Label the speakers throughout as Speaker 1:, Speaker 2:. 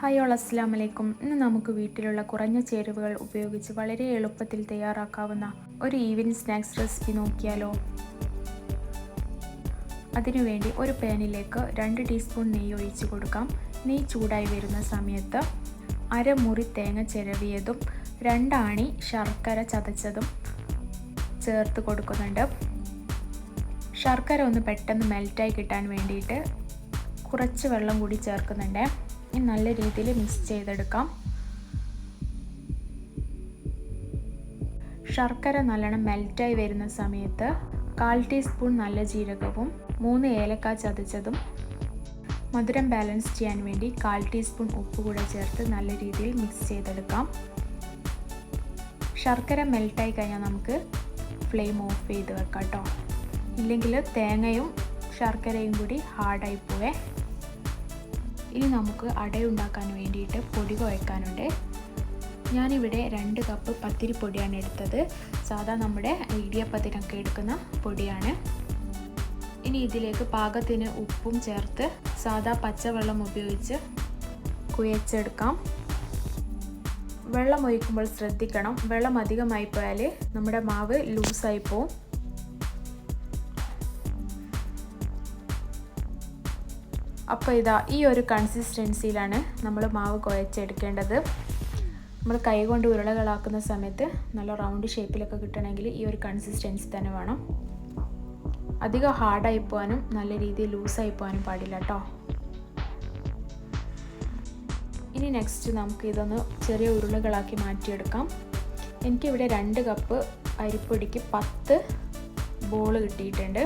Speaker 1: Hi all അസ്സലാമു അലൈക്കും. ഇന്ന് നമുക്ക് വീട്ടിലുള്ള കുറഞ്ഞ ചേരുവകൾ ഉപയോഗിച്ച് വളരെ എളുപ്പത്തിൽ തയ്യാറാക്കാവുന്ന ഒരു ഈവനിങ് സ്നാക്സ് റെസിപ്പി നോക്കിയാലോ. അതിനുവേണ്ടി ഒരു പാനിലേക്ക് 2 ടീസ്പൂൺ നെയ്യ് ഒഴിച്ച് കൊടുക്കാം. നെയ്യ് ചൂടായി വരുന്ന സമയത്ത് അരമുറി തേങ്ങ ചിരവിയതും 2 ആണി ശർക്കര ചതച്ചതും ചേർത്ത് കൊടുക്കുന്നുണ്ട്. ശർക്കര ഒന്ന് പെട്ടെന്ന് മെൽറ്റായി കിട്ടാൻ വേണ്ടിയിട്ട് കുറച്ച് വെള്ളം കൂടി ചേർക്കുന്നുണ്ട്. നല്ല രീതിയിൽ മിക്സ് ചെയ്തെടുക്കാം. ശർക്കര നല്ലോണം മെൽറ്റായി വരുന്ന സമയത്ത് 1/4 ടീസ്പൂൺ നല്ല ജീരകവും 3 ഏലക്ക ചതച്ചതും മധുരം ബാലൻസ് ചെയ്യാൻ വേണ്ടി 1/4 ടീസ്പൂൺ ഉപ്പ് കൂടെ ചേർത്ത് നല്ല രീതിയിൽ മിക്സ് ചെയ്തെടുക്കാം. ശർക്കര മെൽറ്റായി കഴിഞ്ഞാൽ നമുക്ക് ഫ്ലെയിം ഓഫ് ചെയ്ത് വെക്കാം കേട്ടോ. ഇല്ലെങ്കിൽ തേങ്ങയും ശർക്കരയും കൂടി ഹാർഡായി പോവേ. ഇനി നമുക്ക് അടയുണ്ടാക്കാൻ വേണ്ടിയിട്ട് പൊടി കുഴക്കാനുണ്ട്. ഞാനിവിടെ 2 കപ്പ് പത്തിരിപ്പൊടിയാണ് എടുത്തത്. സാധാ നമ്മുടെ ഇടിയപ്പത്തിനൊക്കെ എടുക്കുന്ന പൊടിയാണ്. ഇനി ഇതിലേക്ക് പാകത്തിന് ഉപ്പും ചേർത്ത് സാധാ പച്ചവെള്ളം ഉപയോഗിച്ച് കുഴച്ചെടുക്കാം. വെള്ളം ഒഴിക്കുമ്പോൾ ശ്രദ്ധിക്കണം, വെള്ളം അധികമായി പോയാൽ നമ്മുടെ മാവ് ലൂസായി പോവും. അപ്പോൾ ഇതാ ഈ ഒരു കൺസിസ്റ്റൻസിയിലാണ് നമ്മൾ മാവ് കുഴച്ചെടുക്കേണ്ടത്. നമ്മൾ കൈകൊണ്ട് ഉരുളകളാക്കുന്ന സമയത്ത് നല്ല റൗണ്ട് ഷേപ്പിലൊക്കെ കിട്ടണമെങ്കിൽ ഈ ഒരു കൺസിസ്റ്റൻസി തന്നെ വേണം. അധികം ഹാർഡായി പോകാനും നല്ല രീതിയിൽ ലൂസായി പോകാനും പാടില്ല കേട്ടോ. ഇനി നെക്സ്റ്റ് നമുക്ക് ഇതൊന്ന് ചെറിയ ഉരുളകളാക്കി മാറ്റിയെടുക്കാം. എനിക്കിവിടെ 2 കപ്പ് അരിപ്പൊടിക്ക് 10 ബോൾ കിട്ടിയിട്ടുണ്ട്.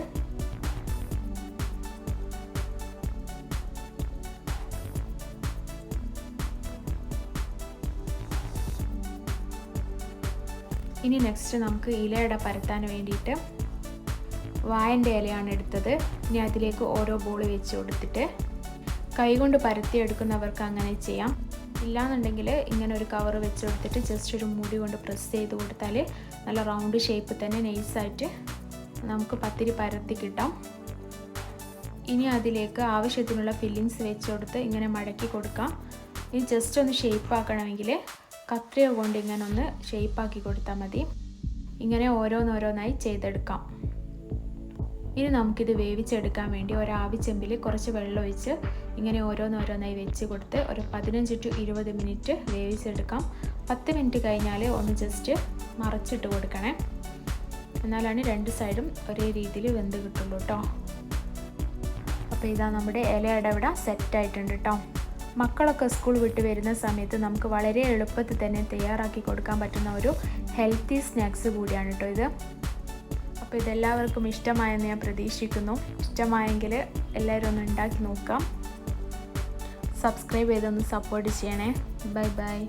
Speaker 1: ഇനി നെക്സ്റ്റ് നമുക്ക് ഇലയട പരത്താൻ വേണ്ടിയിട്ട് വാഴൻ്റെ ഇലയാണ് എടുത്തത്. ഇനി അതിലേക്ക് ഓരോ ബോൾ വെച്ച് കൊടുത്തിട്ട് കൈകൊണ്ട് പരത്തിയെടുക്കുന്നവർക്ക് അങ്ങനെ ചെയ്യാം. ഇല്ലാന്നുണ്ടെങ്കിൽ ഇങ്ങനെ ഒരു കവർ വെച്ച് കൊടുത്തിട്ട് ജസ്റ്റ് ഒരു മുടി കൊണ്ട് പ്രസ് ചെയ്ത് കൊടുത്താൽ നല്ല റൗണ്ട് ഷേപ്പ് തന്നെ നൈസായിട്ട് നമുക്ക് പത്തിരി പരത്തി കിട്ടാം. ഇനി അതിലേക്ക് ആവശ്യത്തിനുള്ള ഫില്ലിങ്സ് വെച്ച് കൊടുത്ത് ഇങ്ങനെ മടക്കി കൊടുക്കാം. ഇനി ജസ്റ്റ് ഒന്ന് ഷേപ്പ് ആക്കണമെങ്കിൽ കത്രിക കൊണ്ട് ഇങ്ങനെ ഒന്ന് ഷേപ്പാക്കി കൊടുത്താൽ മതി. ഇങ്ങനെ ഓരോന്നോരോന്നായി ചെയ്തെടുക്കാം. ഇനി നമുക്കിത് വേവിച്ചെടുക്കാൻ വേണ്ടി ഒരാവിച്ചെമ്പിൽ കുറച്ച് വെള്ളം ഒഴിച്ച് ഇങ്ങനെ ഓരോന്നോരോന്നായി വെച്ച് കൊടുത്ത് ഒരു 15 to 20 മിനിറ്റ് വേവിച്ചെടുക്കാം. 10 മിനിറ്റ് കഴിഞ്ഞാൽ ഒന്ന് ജസ്റ്റ് മറച്ചിട്ട് കൊടുക്കണേ. എന്നാലാണ് 2 സൈഡും ഒരേ രീതിയിൽ വെന്ത് കിട്ടുള്ളൂ കേട്ടോ. അപ്പോൾ ഇതാ നമ്മുടെ ഇലയട ഇവിടെ സെറ്റായിട്ടുണ്ട് കേട്ടോ. മക്കളൊക്കെ സ്കൂൾ വിട്ട് വരുന്ന സമയത്ത് നമുക്ക് വളരെ എളുപ്പത്തിൽ തന്നെ തയ്യാറാക്കി കൊടുക്കാൻ പറ്റുന്ന ഒരു ഹെൽത്തി സ്നാക്സ് കൂടിയാണ് കേട്ടോ ഇത്. അപ്പോൾ ഇതെല്ലാവർക്കും ഇഷ്ടമായെന്ന് ഞാൻ പ്രതീക്ഷിക്കുന്നു. ഇഷ്ടമായെങ്കിൽ എല്ലാവരും ഒന്ന് ഉണ്ടാക്കി നോക്കാം. സബ്സ്ക്രൈബ് ചെയ്തൊന്ന് സപ്പോർട്ട് ചെയ്യണേ. Bye bye.